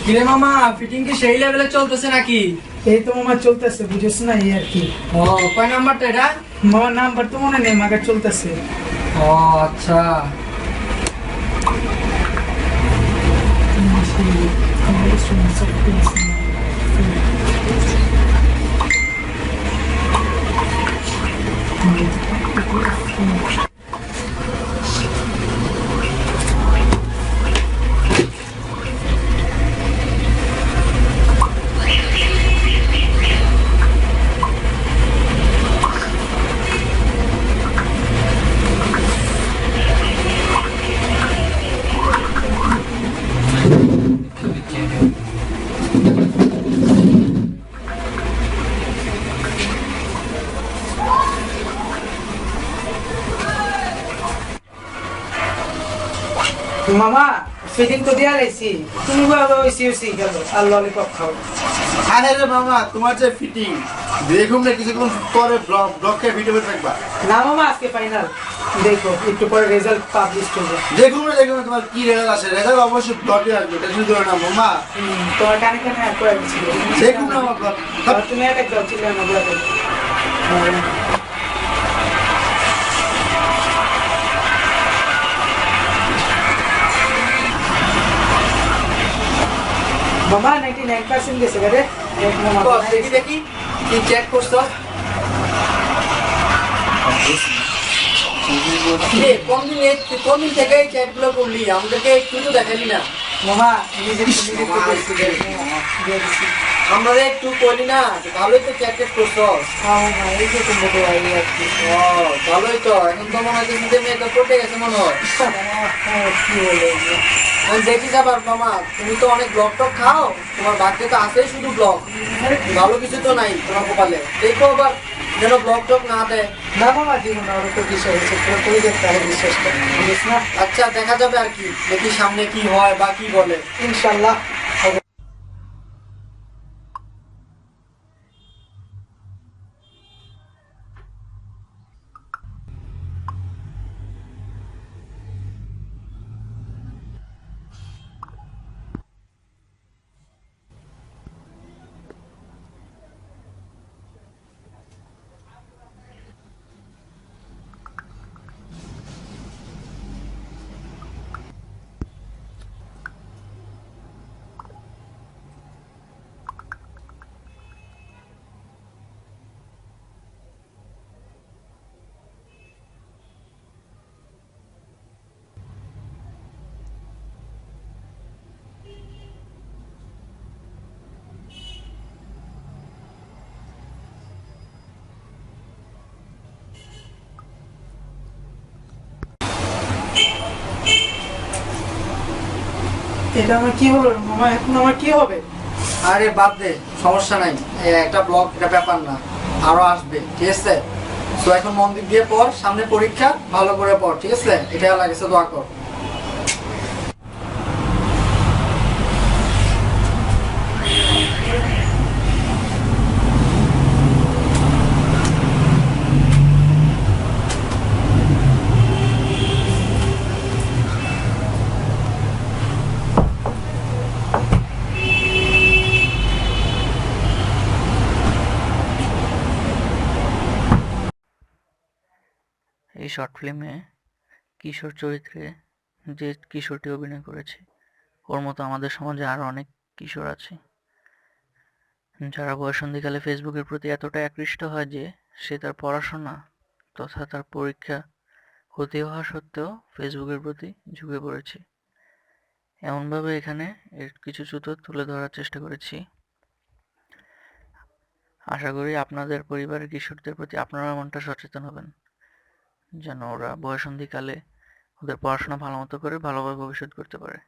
কিরে মামা, ফিটিং কি সেই লেভেলে চলতেছে নাকি? এই তো মামা চলতেছে, বুঝেছ না, এই আর কি। ও, কয় নাম্বারটা এটা? মামার নাম্বার তো মনে নেই, মাকে চলতেছে। ও আচ্ছা। মামা ফিটিং তো দিয়া লাইছি, তুমি বাবা ওইসি গেল আর ললিপপ খাও। আরে রে মামা, তোমার যে ফিটিং দেখুন না, কিছুক্ষণ পরে ব্লকে ভিডিও থাকবা না মামা, আজকে ফাইনাল, দেখো একটু পরে রেজাল্ট পাবলিশ করবে। দেখুন না তোমার কি রেজাল্ট আসে। রেজাল্ট অবশ্যই ব্লকে আসবে, টেনশন করো না মামা। তোমার কানে কানে করে দিচ্ছিল, দেখুন না আমার ব্লগ। তুমি এক দাও, ছিল না ব্লগে। মামা 99% গেছে রে। দেখি দেখি কি চেক করছো? কোন দিন থেকে এই চেক গুলো করলি? আমাদেরকে একটু তো দেখালি না। মামা নিজে আমরা একটু করলি না, ভালোই তো চেক টেক করছো। এই যে তুমি তো আর কি। ও ভালোই তো, এখন তো মনে হচ্ছে নিজে মেকআপ করতে গেছে মনে হয়। কি বলে আমি দেখি যাবার মামা, তুমি তো অনেক ব্লগ টক খাও, তোমার বাড়িতে তো আছেই শুধু ব্লগ, ভালো কিছু তো নাই তোমার কপালে। দেখো আবার যেন ব্লগ টক না দেয়। না মামা, জীবন আর তো বিষয় হচ্ছে, পুরোপুরি দেখতে হবে বিশ্বাসটা, বুঝিস না? আচ্ছা দেখা যাবে আর কি, দেখি সামনে কি হয় বা কি বলে। ইনশাল্লাহ হবে। এটা আমার কি হলো মামা, এখন আমার কি হবে? আরে বাদ দে, সমস্যা নাই, একটা ব্লগ এটা ব্যাপার না, আরো আসবে, ঠিক আছে? তো এখন মন্দির দিয়ে পড়, সামনে পরীক্ষা, ভালো করে পড়, ঠিক আছে? এটা লাগেছে, দোয়া কর। এই শর্ট ফিল্মে কিশোর চরিত্রে যে কিশোরটি অভিনয় করেছে, ওর মতো আমাদের সমাজে আরও অনেক কিশোর আছে যারা বয়ঃসন্ধিকালে ফেসবুকের প্রতি এতটাই আকৃষ্ট হয় যে সে তার পড়াশোনা তথা তার পরীক্ষা ক্ষতি হওয়া সত্ত্বেও ফেসবুকের প্রতি ঝুঁকে পড়েছে। এমনভাবে এখানে এর কিছু চিত্র তুলে ধরার চেষ্টা করেছি। আশা করি আপনাদের পরিবারের কিশোরদের প্রতি আপনারা এমনটা সচেতন হবেন যেন ওরা বয়ঃসন্ধিকালে ওদের পড়াশোনা ভালো মতো করে ভালোভাবে ভবিষ্যৎ করতে পারে।